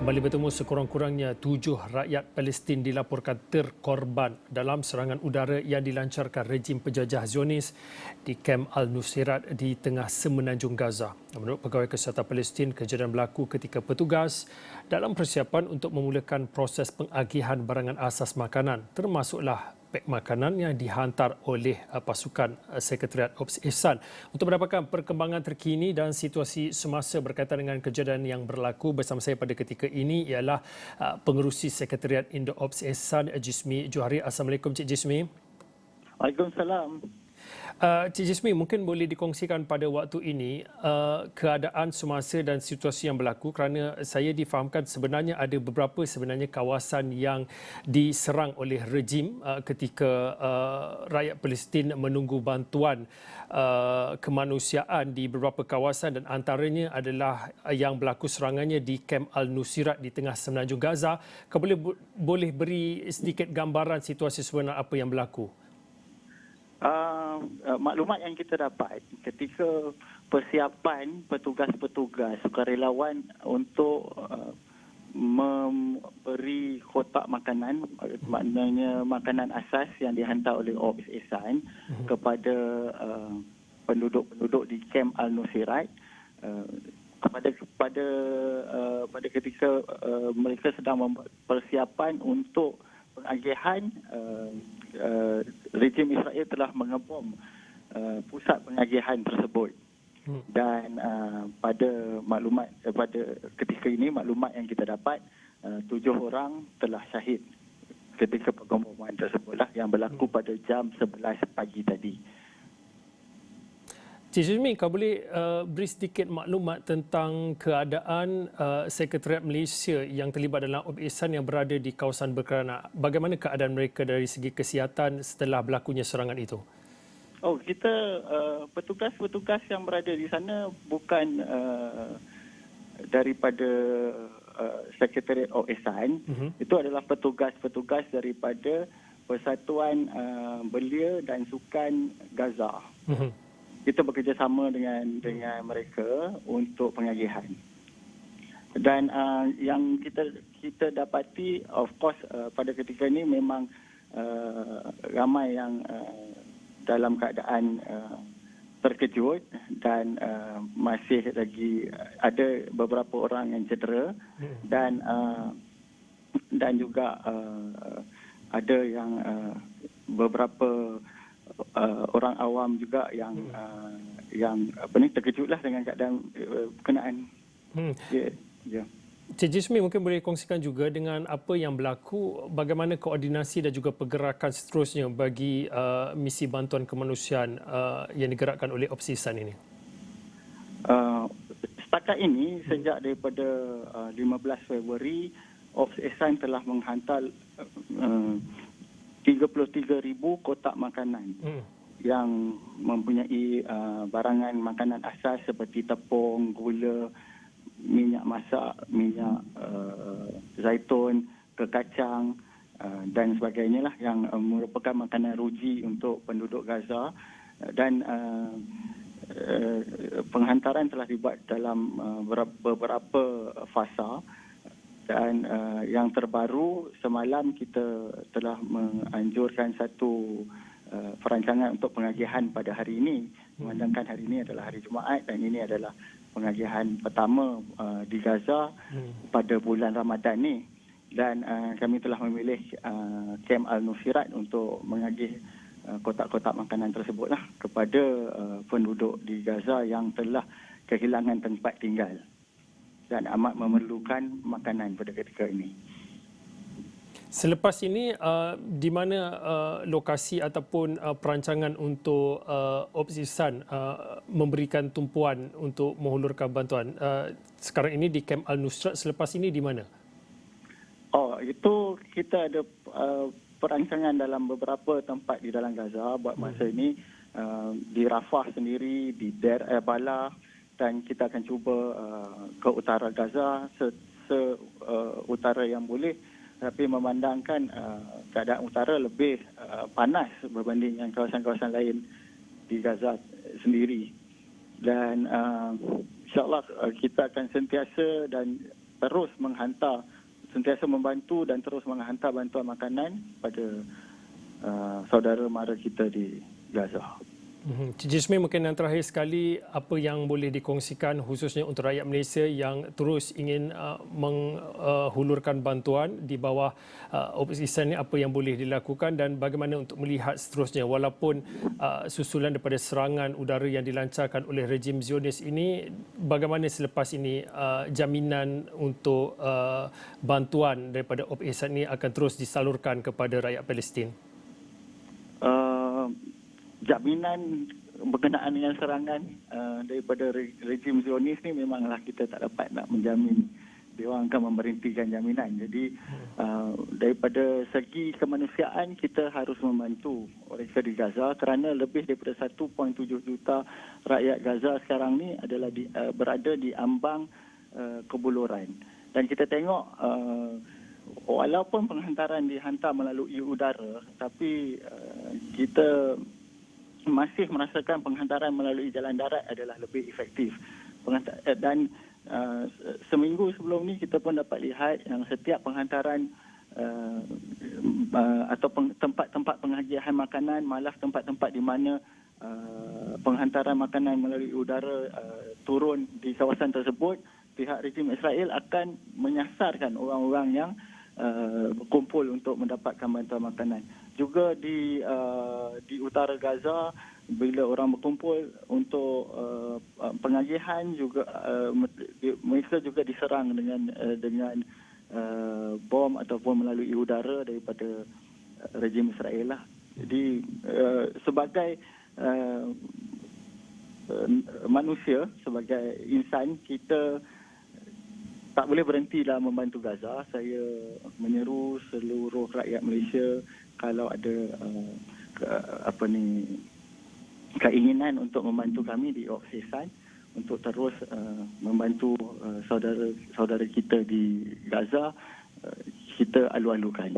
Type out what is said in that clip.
Kembali bertemu, sekurang-kurangnya 7 rakyat Palestin dilaporkan terkorban dalam serangan udara yang dilancarkan rejim penjajah Zionis di Kamp Al-Nusairat di tengah semenanjung Gaza. Menurut Pegawai Kesihatan Palestin, kejadian berlaku ketika petugas dalam persiapan untuk memulakan proses pengagihan barangan asas makanan, termasuklah pek makanan yang dihantar oleh pasukan Sekretariat Ops Ihsan. Untuk mendapatkan perkembangan terkini dan situasi semasa berkaitan dengan kejadian yang berlaku, bersama saya pada ketika ini ialah pengerusi Sekretariat Indo Ops Ihsan, Jismi Johari. Assalamualaikum Cik Jismi. Waalaikumsalam. Cik Jismi, mungkin boleh dikongsikan pada waktu ini keadaan semasa dan situasi yang berlaku, kerana saya difahamkan sebenarnya ada beberapa kawasan yang diserang oleh rejim ketika rakyat Palestin menunggu bantuan kemanusiaan di beberapa kawasan, dan antaranya adalah yang berlaku serangannya di Kamp Al-Nusairat di tengah semenanjung Gaza. Kau boleh beri sedikit gambaran situasi sebenar apa yang berlaku? Maklumat yang kita dapat ketika persiapan petugas-petugas sukarelawan untuk memberi kotak makanan, maknanya makanan asas yang dihantar oleh Ops Ihsan kepada penduduk-penduduk di Kamp Al-Nusairat, pada ketika mereka sedang persiapan untuk pengagihan, rejim Israel telah mengebom pusat pengagihan tersebut. Dan pada ketika ini maklumat yang kita dapat, 7 orang telah syahid ketika pengeboman tersebutlah yang berlaku pada jam 11 pagi tadi. Cik Jismi, kau boleh beri sedikit maklumat tentang keadaan Sekretariat Malaysia yang terlibat dalam Ops Ihsan yang berada di kawasan berkelana. Bagaimana keadaan mereka dari segi kesihatan setelah berlakunya serangan itu? Kita petugas-petugas yang berada di sana bukan daripada Sekretariat Ops Ihsan. Itu adalah petugas-petugas daripada Persatuan Belia dan Sukan Gaza. Kita bekerjasama dengan mereka untuk pengagihan. Dan yang kita dapati, of course, pada ketika ini memang ramai yang dalam keadaan terkejut, dan masih lagi ada beberapa orang yang cedera, dan juga ada yang beberapa orang awam juga yang terkejutlah dengan keadaan berkenaan. Ya. Cik Jismi, mungkin boleh kongsikan juga dengan apa yang berlaku, bagaimana koordinasi dan juga pergerakan seterusnya bagi misi bantuan kemanusiaan yang digerakkan oleh Ops Ihsan ini? Setakat ini, sejak daripada 15 Februari, Ops Ihsan telah menghantar 33,000 kotak makanan yang mempunyai barangan makanan asas seperti tepung, gula, minyak masak, minyak zaitun, kekacang dan sebagainya lah, yang merupakan makanan ruji untuk penduduk Gaza. Dan penghantaran telah dibuat dalam beberapa fasa. Dan yang terbaru, semalam kita telah menganjurkan satu perancangan untuk pengagihan pada hari ini. Memandangkan hari ini adalah hari Jumaat dan ini adalah pengagihan pertama di Gaza pada bulan Ramadan ni. Dan kami telah memilih Kamp Al-Nusairat untuk mengagih kotak-kotak makanan tersebutlah kepada penduduk di Gaza yang telah kehilangan tempat tinggal dan amat memerlukan makanan pada ketika ini. Selepas ini, di mana lokasi ataupun perancangan untuk Ops Ihsan memberikan tumpuan untuk menghulurkan bantuan? Sekarang ini di Kamp Al-Nusairat, selepas ini di mana? Itu kita ada perancangan dalam beberapa tempat di dalam Gaza buat masa ini, di Rafah sendiri, di Deir Balah, dan kita akan cuba ke utara Gaza, utara yang boleh, tapi memandangkan keadaan utara lebih panas berbanding dengan kawasan-kawasan lain di Gaza sendiri. Dan insyaAllah kita akan sentiasa dan terus sentiasa membantu dan terus menghantar bantuan makanan pada saudara mara kita di Gaza. Cik Jismi, mungkin yang terakhir sekali, apa yang boleh dikongsikan khususnya untuk rakyat Malaysia yang terus ingin menghulurkan bantuan di bawah OPISAN ini, apa yang boleh dilakukan dan bagaimana untuk melihat seterusnya walaupun susulan daripada serangan udara yang dilancarkan oleh rejim Zionis ini, bagaimana selepas ini jaminan untuk bantuan daripada OPISAN ini akan terus disalurkan kepada rakyat Palestin? Jaminan berkenaan dengan serangan daripada rejim Zionis ni memanglah kita tak dapat nak menjamin dia orang akan memberhentikan jaminan. Jadi daripada segi kemanusiaan kita harus membantu mereka di Gaza kerana lebih daripada 1.7 juta rakyat Gaza sekarang ni adalah berada di ambang kebuluran. Dan kita tengok walaupun penghantaran dihantar melalui udara, tapi kita masih merasakan penghantaran melalui jalan darat adalah lebih efektif. Dan seminggu sebelum ni kita pun dapat lihat yang setiap penghantaran atau tempat-tempat penghadiahan makanan, malah tempat-tempat di mana penghantaran makanan melalui udara turun di kawasan tersebut, pihak rejim Israel akan menyasarkan orang-orang yang berkumpul untuk mendapatkan bantuan makanan. Juga di utara Gaza, bila orang berkumpul untuk pengajian juga mereka juga diserang dengan bom ataupun melalui udara daripada rejim Israel lah. Jadi sebagai manusia, sebagai insan, kita tak boleh berhenti dalam membantu Gaza. Saya menyeru seluruh rakyat Malaysia kalau ada keinginan untuk membantu kami di OPISAN untuk terus membantu saudara-saudara kita di Gaza, kita alu-alukan.